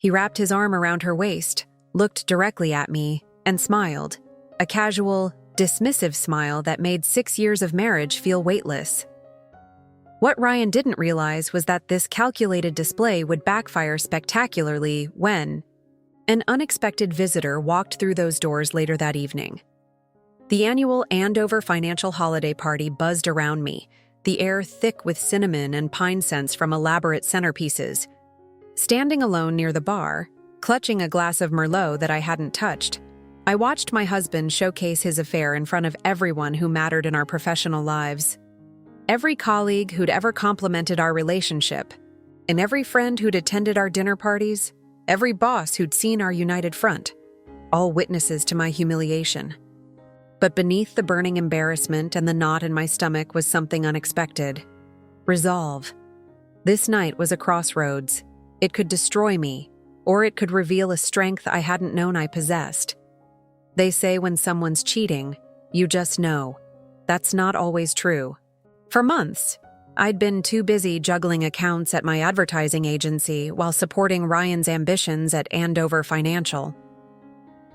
He wrapped his arm around her waist, looked directly at me, and smiled, a casual, dismissive smile that made 6 years of marriage feel weightless. What Ryan didn't realize was that this calculated display would backfire spectacularly when an unexpected visitor walked through those doors later that evening. The annual Andover Financial Holiday Party buzzed around me, the air thick with cinnamon and pine scents from elaborate centerpieces. Standing alone near the bar, clutching a glass of Merlot that I hadn't touched, I watched my husband showcase his affair in front of everyone who mattered in our professional lives. Every colleague who'd ever complimented our relationship, and every friend who'd attended our dinner parties, every boss who'd seen our united front, all witnesses to my humiliation. But beneath the burning embarrassment and the knot in my stomach was something unexpected. Resolve. This night was a crossroads. It could destroy me, or it could reveal a strength I hadn't known I possessed. They say when someone's cheating, you just know. That's not always true. For months, I'd been too busy juggling accounts at my advertising agency while supporting Ryan's ambitions at Andover Financial.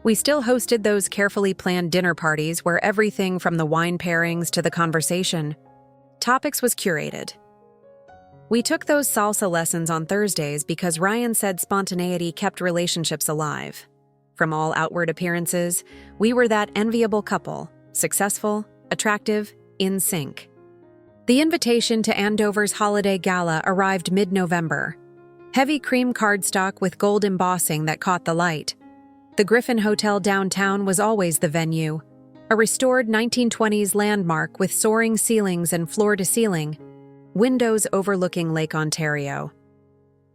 We still hosted those carefully planned dinner parties where everything from the wine pairings to the conversation topics was curated. We took those salsa lessons on Thursdays because Ryan said spontaneity kept relationships alive. From all outward appearances, we were that enviable couple, successful, attractive, in sync. The invitation to Andover's holiday gala arrived mid-November. Heavy cream cardstock with gold embossing that caught the light. The Griffin Hotel downtown was always the venue, a restored 1920s landmark with soaring ceilings and floor-to-ceiling, windows overlooking Lake Ontario.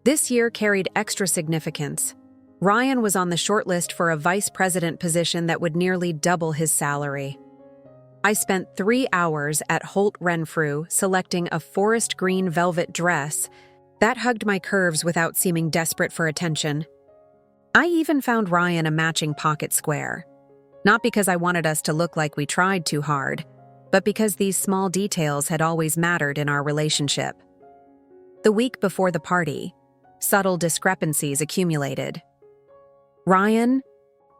This year carried extra significance. Ryan was on the shortlist for a vice president position that would nearly double his salary. I spent 3 hours at Holt Renfrew selecting a forest green velvet dress that hugged my curves without seeming desperate for attention. I even found Ryan a matching pocket square. Not because I wanted us to look like we tried too hard, but because these small details had always mattered in our relationship. The week before the party, subtle discrepancies accumulated. Ryan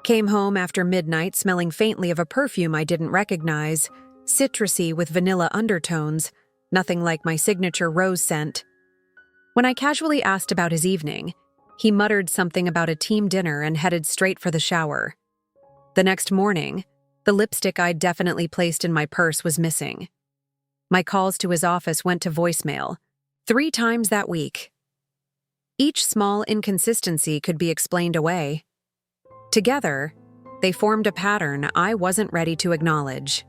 came home after midnight smelling faintly of a perfume I didn't recognize, citrusy with vanilla undertones, nothing like my signature rose scent. When I casually asked about his evening, he muttered something about a team dinner and headed straight for the shower. The next morning, the lipstick I'd definitely placed in my purse was missing. My calls to his office went to voicemail, 3 times that week. Each small inconsistency could be explained away. Together, they formed a pattern I wasn't ready to acknowledge.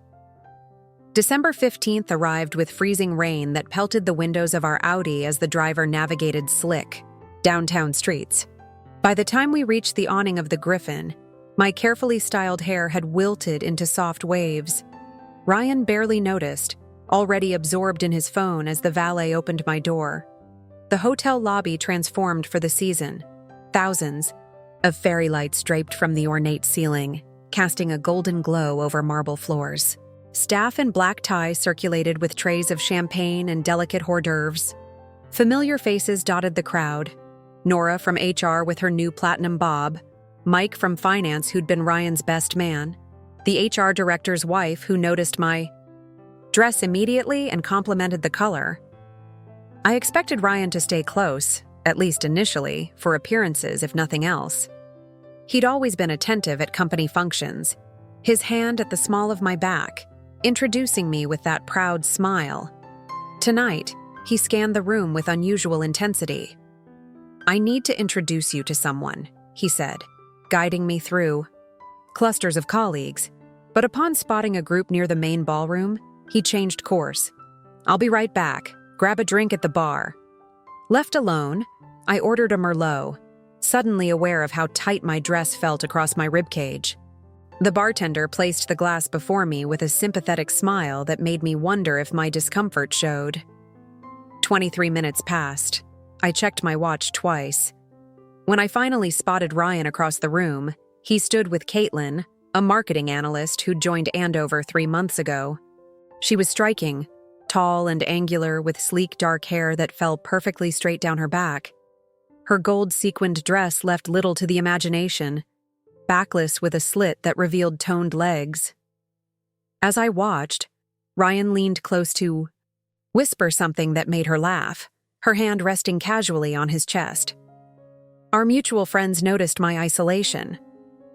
December 15th arrived with freezing rain that pelted the windows of our Audi as the driver navigated slick, downtown streets. By the time we reached the awning of the Griffin, my carefully styled hair had wilted into soft waves. Ryan barely noticed, already absorbed in his phone as the valet opened my door. The hotel lobby transformed for the season. Thousands of fairy lights draped from the ornate ceiling, casting a golden glow over marble floors. Staff in black ties circulated with trays of champagne and delicate hors d'oeuvres. Familiar faces dotted the crowd. Nora from HR with her new platinum bob, Mike from finance who'd been Ryan's best man, the HR director's wife who noticed my dress immediately and complimented the color. I expected Ryan to stay close, at least initially, for appearances if nothing else. He'd always been attentive at company functions, his hand at the small of my back, introducing me with that proud smile. Tonight, he scanned the room with unusual intensity. "I need to introduce you to someone," he said, guiding me through clusters of colleagues, but upon spotting a group near the main ballroom, he changed course. "I'll be right back. Grab a drink at the bar." Left alone, I ordered a Merlot, suddenly aware of how tight my dress felt across my ribcage. The bartender placed the glass before me with a sympathetic smile that made me wonder if my discomfort showed. 23 minutes passed. I checked my watch twice. When I finally spotted Ryan across the room, he stood with Caitlin, a marketing analyst who'd joined Andover 3 months ago. She was striking, tall and angular with sleek dark hair that fell perfectly straight down her back. Her gold-sequined dress left little to the imagination, backless with a slit that revealed toned legs. As I watched, Ryan leaned close to whisper something that made her laugh, her hand resting casually on his chest. Our mutual friends noticed my isolation.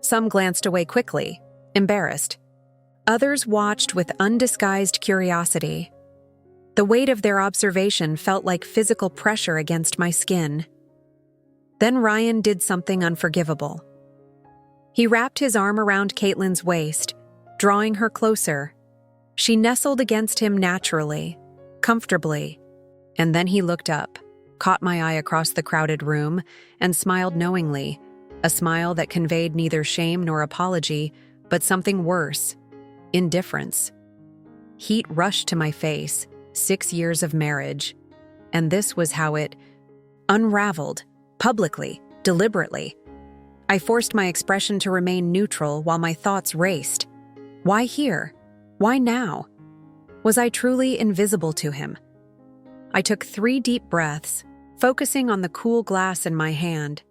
Some glanced away quickly, embarrassed. Others watched with undisguised curiosity. The weight of their observation felt like physical pressure against my skin. Then Ryan did something unforgivable. He wrapped his arm around Caitlin's waist, drawing her closer. She nestled against him naturally, comfortably, and then he looked up, caught my eye across the crowded room, and smiled knowingly, a smile that conveyed neither shame nor apology, but something worse, indifference. Heat rushed to my face, 6 years of marriage, and this was how it unraveled, publicly, deliberately. I forced my expression to remain neutral while my thoughts raced. Why here? Why now? Was I truly invisible to him? I took 3 deep breaths, focusing on the cool glass in my hand.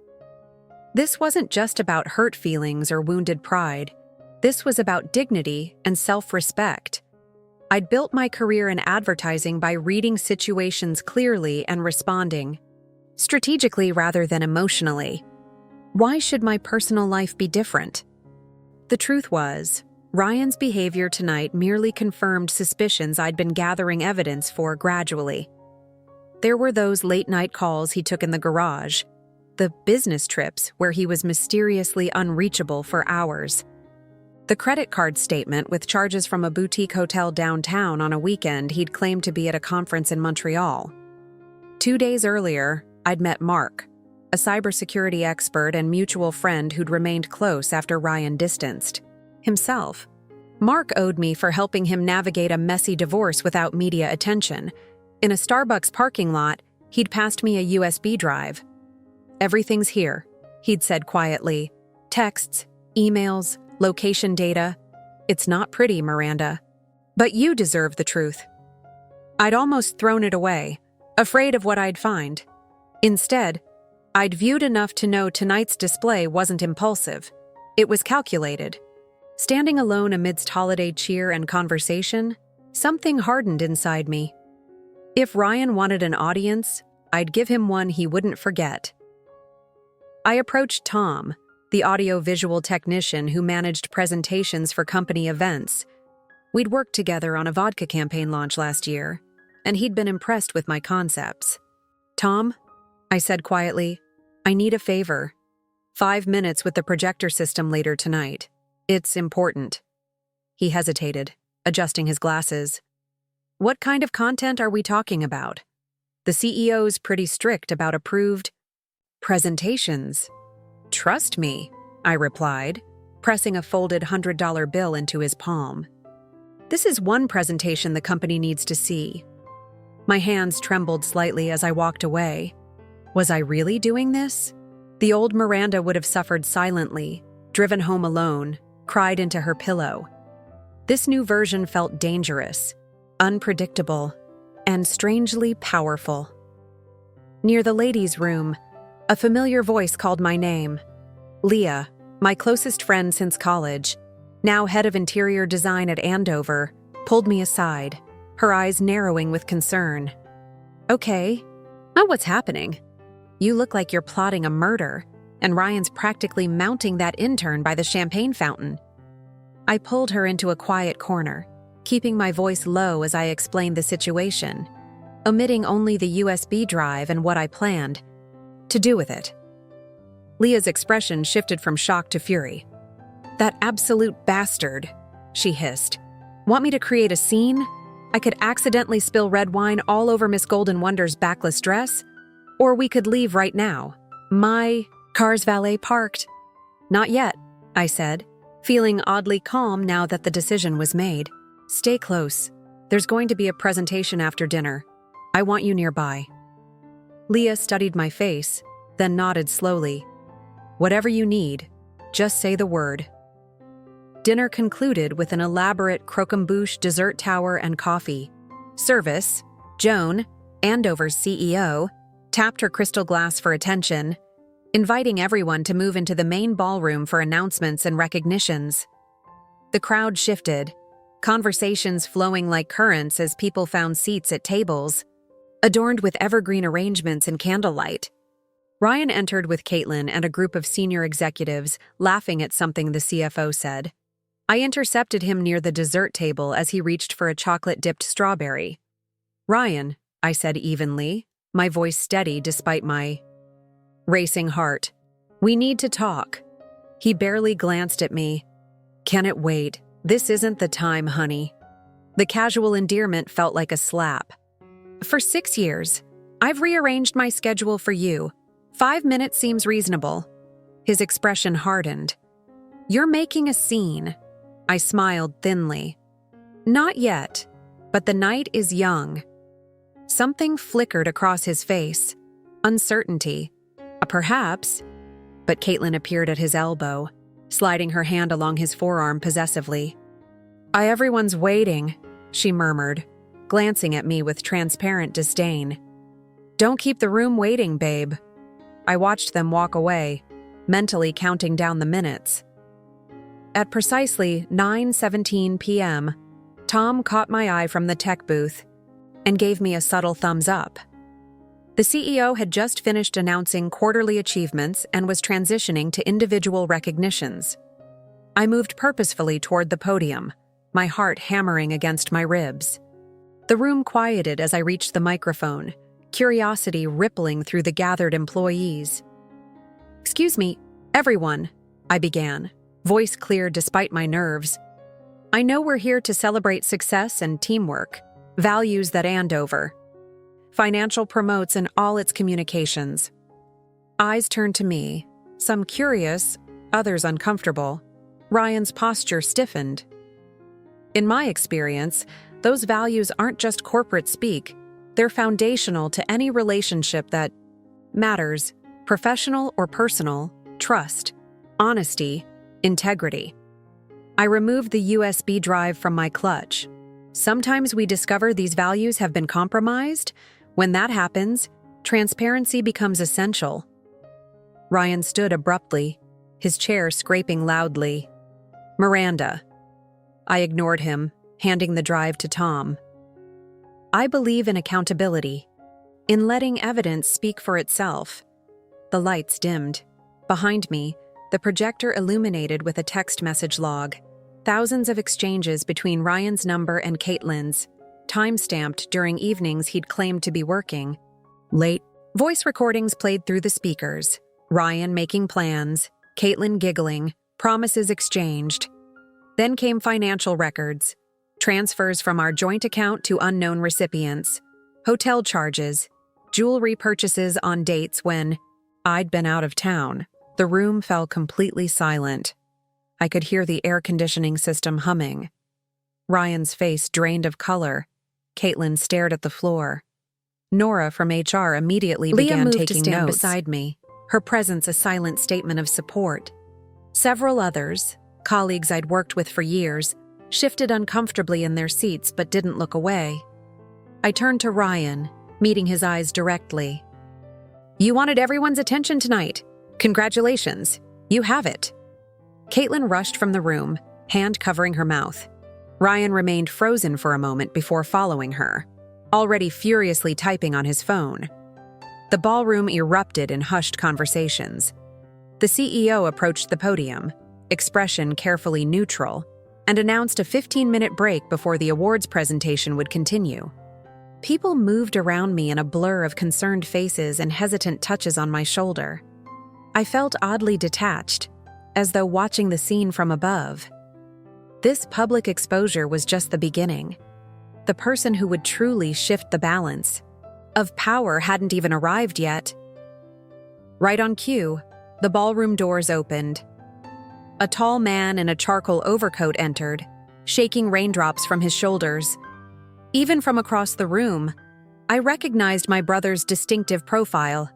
This wasn't just about hurt feelings or wounded pride. This was about dignity and self-respect. I'd built my career in advertising by reading situations clearly and responding, strategically rather than emotionally. Why should my personal life be different? The truth was, Ryan's behavior tonight merely confirmed suspicions I'd been gathering evidence for gradually. There were those late-night calls he took in the garage, the business trips where he was mysteriously unreachable for hours, the credit card statement with charges from a boutique hotel downtown on a weekend he'd claimed to be at a conference in Montreal. 2 days earlier, I'd met Mark, a cybersecurity expert and mutual friend who'd remained close after Ryan distanced himself. Mark owed me for helping him navigate a messy divorce without media attention. In a Starbucks parking lot, he'd passed me a USB drive. "Everything's here," he'd said quietly. "Texts, emails, location data. It's not pretty, Miranda. But you deserve the truth." I'd almost thrown it away, afraid of what I'd find. Instead, I'd viewed enough to know tonight's display wasn't impulsive. It was calculated. Standing alone amidst holiday cheer and conversation, something hardened inside me. If Ryan wanted an audience, I'd give him one he wouldn't forget. I approached Tom, the audio-visual technician who managed presentations for company events. We'd worked together on a vodka campaign launch last year, and he'd been impressed with my concepts. "Tom," I said quietly, "I need a favor. 5 minutes with the projector system later tonight. It's important." He hesitated, adjusting his glasses. "What kind of content are we talking about?" "The CEO's pretty strict about approved presentations." "Trust me," I replied, pressing a folded $100 bill into his palm. "This is one presentation the company needs to see." My hands trembled slightly as I walked away. Was I really doing this? The old Miranda would have suffered silently, driven home alone, cried into her pillow. This new version felt dangerous, unpredictable, and strangely powerful. Near the ladies' room, a familiar voice called my name. Leah, my closest friend since college, now head of interior design at Andover, pulled me aside, her eyes narrowing with concern. "Okay. Oh, what's happening? You look like you're plotting a murder, and Ryan's practically mounting that intern by the champagne fountain." I pulled her into a quiet corner, keeping my voice low as I explained the situation, omitting only the USB drive and what I planned to do with it. Leah's expression shifted from shock to fury. "That absolute bastard," she hissed. "Want me to create a scene? I could accidentally spill red wine all over Miss Golden Wonder's backless dress? Or we could leave right now. My car's valet parked." "Not yet," I said, feeling oddly calm now that the decision was made. "Stay close. There's going to be a presentation after dinner. I want you nearby." Leah studied my face, then nodded slowly. "Whatever you need, just say the word." Dinner concluded with an elaborate croquembouche dessert tower and coffee. Service, Joan, Andover's CEO, tapped her crystal glass for attention, inviting everyone to move into the main ballroom for announcements and recognitions. The crowd shifted, conversations flowing like currents as people found seats at tables, adorned with evergreen arrangements and candlelight. Ryan entered with Caitlin and a group of senior executives, laughing at something the CFO said. I intercepted him near the dessert table as he reached for a chocolate-dipped strawberry. "Ryan," I said evenly, my voice steady despite my racing heart. "We need to talk." He barely glanced at me. "Can it wait? This isn't the time, honey." The casual endearment felt like a slap. "For 6 years, I've rearranged my schedule for you. 5 minutes seems reasonable." His expression hardened. "You're making a scene." I smiled thinly. "Not yet, but the night is young." Something flickered across his face. Uncertainty. Perhaps. But Caitlin appeared at his elbow, sliding her hand along his forearm possessively. Everyone's waiting," she murmured, glancing at me with transparent disdain. "Don't keep the room waiting, babe." I watched them walk away, mentally counting down the minutes. At precisely 9:17 p.m., Tom caught my eye from the tech booth and gave me a subtle thumbs up. The CEO had just finished announcing quarterly achievements and was transitioning to individual recognitions. I moved purposefully toward the podium, my heart hammering against my ribs. The room quieted as I reached the microphone, curiosity rippling through the gathered employees. "Excuse me, everyone," I began, voice clear despite my nerves. "I know we're here to celebrate success and teamwork, values that Andover. Financial promotes in all its communications." Eyes turned to me, some curious, others uncomfortable. Ryan's posture stiffened. In my experience, those values aren't just corporate speak. They're foundational to any relationship that matters, professional or personal, trust, honesty, integrity. I removed the USB drive from my clutch. Sometimes we discover these values have been compromised. When that happens, transparency becomes essential. Ryan stood abruptly, his chair scraping loudly. "Miranda." I ignored him, handing the drive to Tom. "I believe in accountability, in letting evidence speak for itself." The lights dimmed. Behind me, the projector illuminated with a text message log. Thousands of exchanges between Ryan's number and Caitlin's, time-stamped during evenings he'd claimed to be working. Late. Voice recordings played through the speakers. Ryan making plans, Caitlin giggling, promises exchanged. Then came financial records. Transfers from our joint account to unknown recipients. Hotel charges. Jewelry purchases on dates when I'd been out of town. The room fell completely silent. I could hear the air conditioning system humming. Ryan's face drained of color. Caitlin stared at the floor. Nora from HR immediately began taking notes. Leah moved to stand beside me, her presence a silent statement of support. Several others, colleagues I'd worked with for years, shifted uncomfortably in their seats but didn't look away. I turned to Ryan, meeting his eyes directly. "You wanted everyone's attention tonight. Congratulations, you have it." Caitlin rushed from the room, hand covering her mouth. Ryan remained frozen for a moment before following her, already furiously typing on his phone. The ballroom erupted in hushed conversations. The CEO approached the podium, expression carefully neutral, and announced a 15-minute break before the awards presentation would continue. People moved around me in a blur of concerned faces and hesitant touches on my shoulder. I felt oddly detached, as though watching the scene from above. This public exposure was just the beginning. The person who would truly shift the balance of power hadn't even arrived yet. Right on cue, the ballroom doors opened. A tall man in a charcoal overcoat entered, shaking raindrops from his shoulders. Even from across the room, I recognized my brother's distinctive profile.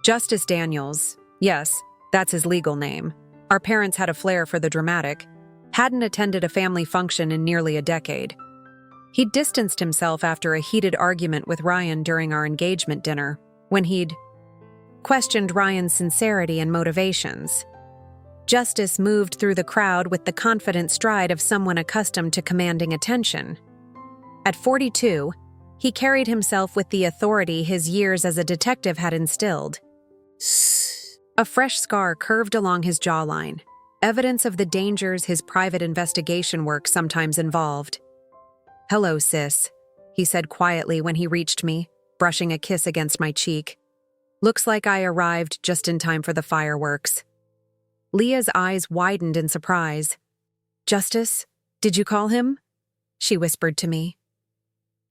Justice Daniels, yes, that's his legal name. Our parents had a flair for the dramatic. Hadn't attended a family function in nearly a decade. He'd distanced himself after a heated argument with Ryan during our engagement dinner. when he'd questioned Ryan's sincerity and motivations. Justice moved through the crowd with the confident stride of someone accustomed to commanding attention. At 42, he carried himself with the authority his years as a detective had instilled. A fresh scar curved along his jawline, evidence of the dangers his private investigation work sometimes involved. "Hello, sis," he said quietly when he reached me, brushing a kiss against my cheek. "Looks like I arrived just in time for the fireworks." Leah's eyes widened in surprise. "Justice, did you call him?" she whispered to me.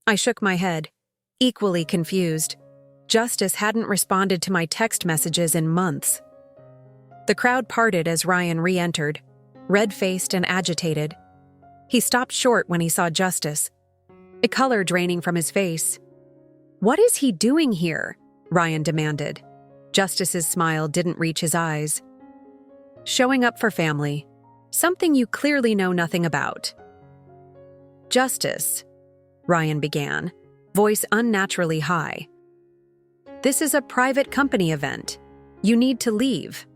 I shook my head, equally confused. Justice hadn't responded to my text messages in months. The crowd parted as Ryan re-entered, red-faced and agitated. He stopped short when he saw Justice, a color draining from his face. "What is he doing here?" Ryan demanded. Justice's smile didn't reach his eyes. "Showing up for family. Something you clearly know nothing about." "Justice," Ryan began, voice unnaturally high. "This is a private company event. You need to leave."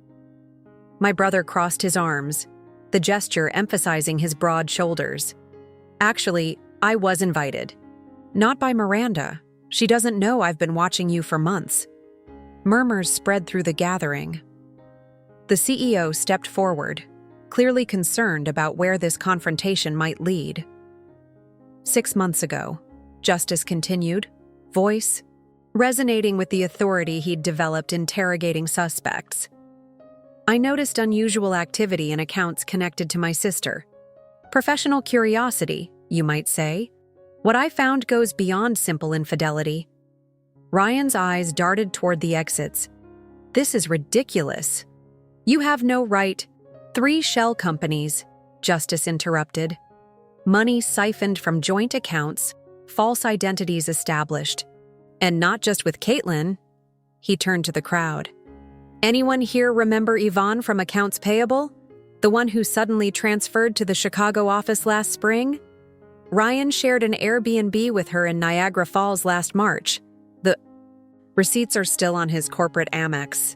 My brother crossed his arms, the gesture emphasizing his broad shoulders. "Actually, I was invited. Not by Miranda. She doesn't know I've been watching you for months." Murmurs spread through the gathering. The CEO stepped forward, clearly concerned about where this confrontation might lead. 6 months ago, Justice continued, voice resonating with the authority he'd developed interrogating suspects. "I noticed unusual activity in accounts connected to my sister. Professional curiosity, you might say. What I found goes beyond simple infidelity." Ryan's eyes darted toward the exits. "This is ridiculous." "You have no right." 3 shell companies, Justice interrupted. Money siphoned from joint accounts, false identities established. And not just with Caitlin. He turned to the crowd. "Anyone here remember Yvonne from Accounts Payable? The one who suddenly transferred to the Chicago office last spring? Ryan shared an Airbnb with her in Niagara Falls last March. The receipts are still on his corporate Amex."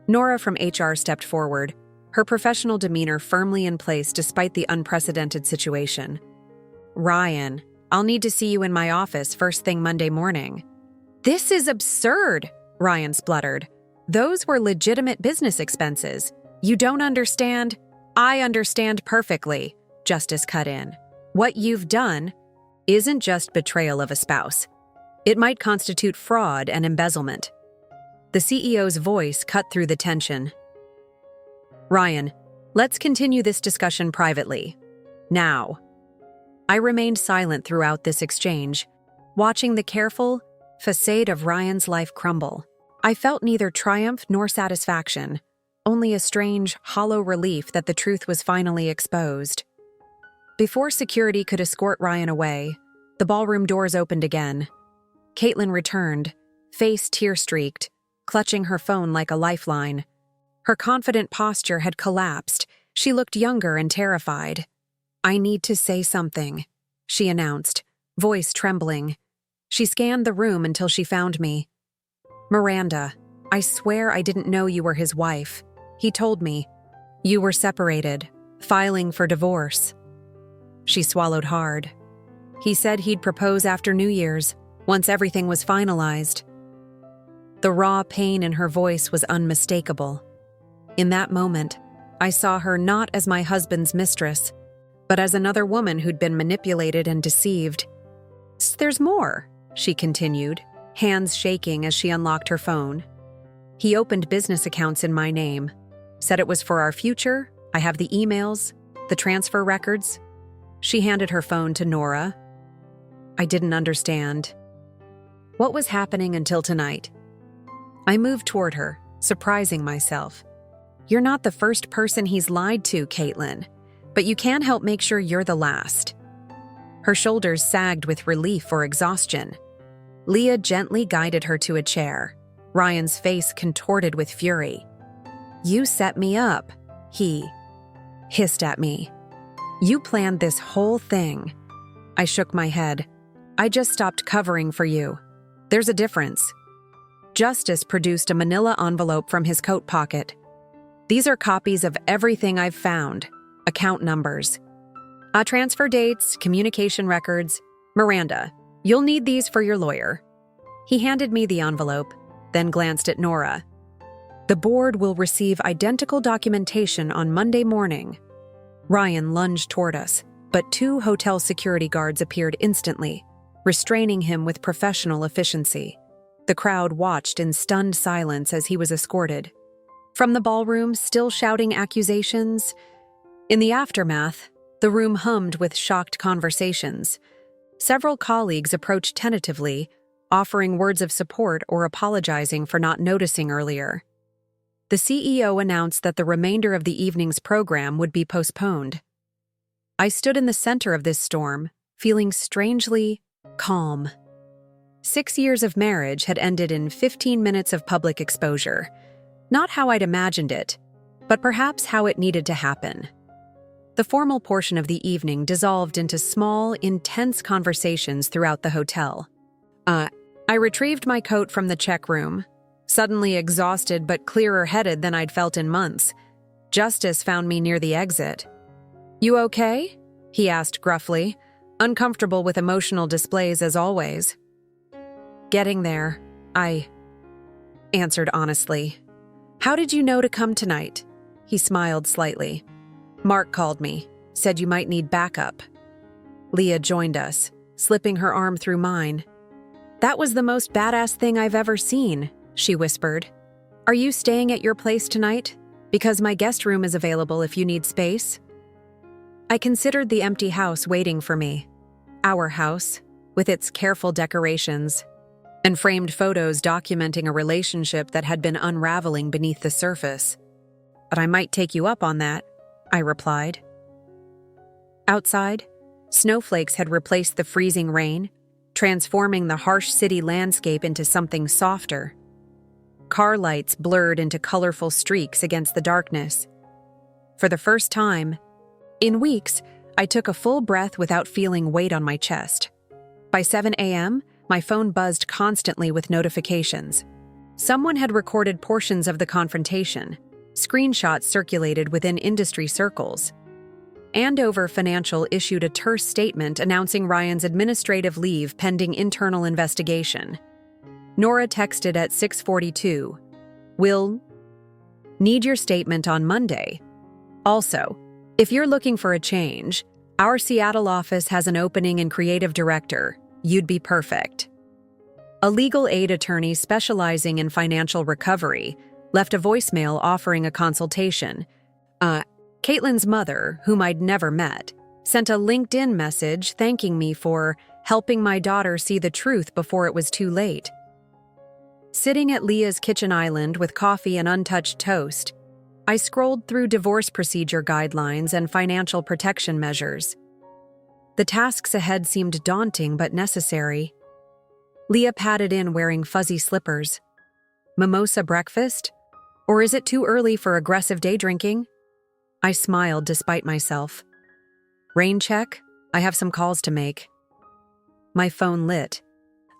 Nora from HR stepped forward, her professional demeanor firmly in place despite the unprecedented situation. "Ryan, I'll need to see you in my office first thing Monday morning." "This is absurd," Ryan spluttered. "Those were legitimate business expenses. You don't understand." "I understand perfectly," Justice cut in. "What you've done isn't just betrayal of a spouse. It might constitute fraud and embezzlement." The CEO's voice cut through the tension. "Ryan, let's continue this discussion privately. Now." I remained silent throughout this exchange, watching the careful facade of Ryan's life crumble. I felt neither triumph nor satisfaction, only a strange, hollow relief that the truth was finally exposed. Before security could escort Ryan away, the ballroom doors opened again. Caitlin returned, face tear-streaked, clutching her phone like a lifeline. Her confident posture had collapsed. She looked younger and terrified. "I need to say something," she announced, voice trembling. She scanned the room until she found me. "Miranda, I swear I didn't know you were his wife. He told me. You were separated, filing for divorce." She swallowed hard. "He said he'd propose after New Year's, once everything was finalized." The raw pain in her voice was unmistakable. In that moment, I saw her not as my husband's mistress, but as another woman who'd been manipulated and deceived. "There's more," she continued, hands shaking as she unlocked her phone. "He opened business accounts in my name, said it was for our future. I have the emails, the transfer records." She handed her phone to Nora. I didn't understand. What was happening until tonight? I moved toward her, surprising myself. "You're not the first person he's lied to, Caitlin, but you can't help make sure you're the last." Her shoulders sagged with relief or exhaustion. Leah gently guided her to a chair, Ryan's face contorted with fury. "You set me up," he hissed at me. "You planned this whole thing." I shook my head. "I just stopped covering for you. There's a difference." Justice produced a manila envelope from his coat pocket. "These are copies of everything I've found. Account numbers. Transfer dates, communication records. Miranda, you'll need these for your lawyer." He handed me the envelope, then glanced at Nora. "The board will receive identical documentation on Monday morning." Ryan lunged toward us, but 2 hotel security guards appeared instantly, restraining him with professional efficiency. The crowd watched in stunned silence as he was escorted. From the ballroom, still shouting accusations. In the aftermath, the room hummed with shocked conversations. Several colleagues approached tentatively, offering words of support or apologizing for not noticing earlier. The CEO announced that the remainder of the evening's program would be postponed. I stood in the center of this storm, feeling strangely calm. 6 years of marriage had ended in 15 minutes of public exposure. Not how I'd imagined it, but perhaps how it needed to happen. The formal portion of the evening dissolved into small, intense conversations throughout the hotel. I retrieved my coat from the check room, suddenly exhausted but clearer-headed than I'd felt in months. Justice found me near the exit. "You okay?" he asked gruffly, uncomfortable with emotional displays as always. "Getting there," I answered honestly. "How did you know to come tonight?" He smiled slightly. "Mark called me, said you might need backup." Leah joined us, slipping her arm through mine. "That was the most badass thing I've ever seen," she whispered. "Are you staying at your place tonight? Because my guest room is available if you need space." I considered the empty house waiting for me. Our house, with its careful decorations and framed photos documenting a relationship that had been unraveling beneath the surface. "But I might take you up on that," I replied. Outside, snowflakes had replaced the freezing rain, transforming the harsh city landscape into something softer. Car lights blurred into colorful streaks against the darkness. For the first time in weeks, I took a full breath without feeling weight on my chest. By 7 a.m., my phone buzzed constantly with notifications. Someone had recorded portions of the confrontation. Screenshots circulated within industry circles. Andover Financial issued a terse statement announcing Ryan's administrative leave pending internal investigation. Nora texted at 6:42, "Will need your statement on Monday. Also, if you're looking for a change, our Seattle office has an opening in creative director. You'd be perfect." A legal aid attorney specializing in financial recovery left a voicemail offering a consultation. Caitlin's mother, whom I'd never met, sent a LinkedIn message thanking me for helping my daughter see the truth before it was too late. Sitting at Leah's kitchen island with coffee and untouched toast, I scrolled through divorce procedure guidelines and financial protection measures. The tasks ahead seemed daunting but necessary. Leah padded in wearing fuzzy slippers. Mimosa breakfast? Or is it too early for aggressive day drinking? I smiled despite myself. Rain check? I have some calls to make. My phone lit.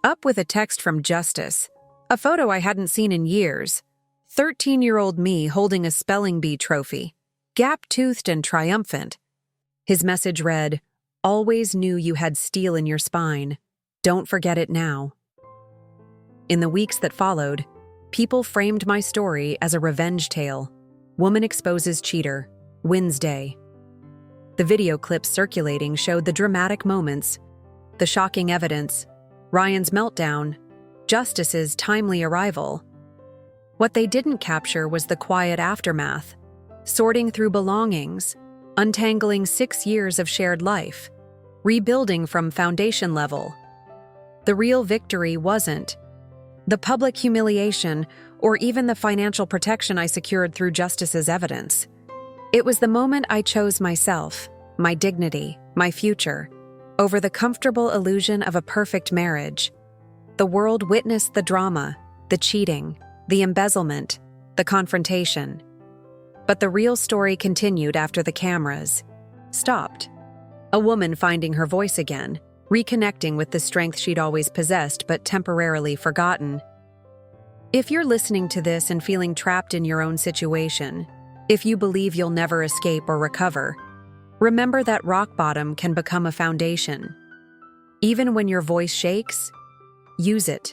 Up with a text from Justice. A photo I hadn't seen in years. 13-year-old me holding a spelling bee trophy. Gap-toothed and triumphant. His message read, "Always knew you had steel in your spine. Don't forget it now." In the weeks that followed, people framed my story as a revenge tale. Woman exposes cheater. Wins day. The video clips circulating showed the dramatic moments, the shocking evidence, Ryan's meltdown, Justice's timely arrival. What they didn't capture was the quiet aftermath, sorting through belongings, untangling 6 years of shared life, rebuilding from foundation level. The real victory wasn't the public humiliation or even the financial protection I secured through Justice's evidence. It was the moment I chose myself, my dignity, my future, over the comfortable illusion of a perfect marriage. The world witnessed the drama, the cheating, the embezzlement, the confrontation. But the real story continued after the cameras stopped. A woman finding her voice again, reconnecting with the strength she'd always possessed but temporarily forgotten. If you're listening to this and feeling trapped in your own situation, if you believe you'll never escape or recover, remember that rock bottom can become a foundation. Even when your voice shakes, use it.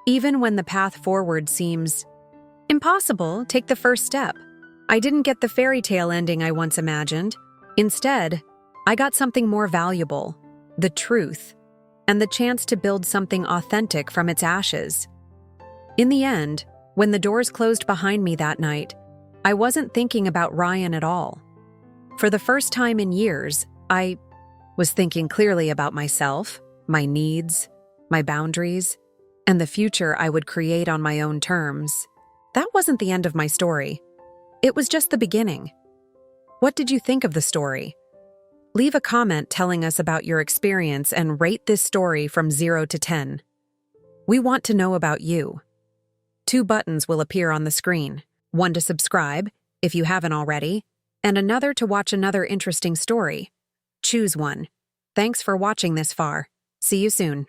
Even when the path forward seems impossible, take the first step. I didn't get the fairy tale ending I once imagined. Instead, I got something more valuable, the truth, and the chance to build something authentic from its ashes. In the end, when the doors closed behind me that night, I wasn't thinking about Ryan at all. For the first time in years, I was thinking clearly about myself, my needs, my boundaries, and the future I would create on my own terms. That wasn't the end of my story. It was just the beginning. What did you think of the story? Leave a comment telling us about your experience and rate this story from 0 to 10. We want to know about you. 2 buttons will appear on the screen. One to subscribe, if you haven't already, and another to watch another interesting story. Choose one. Thanks for watching this far. See you soon.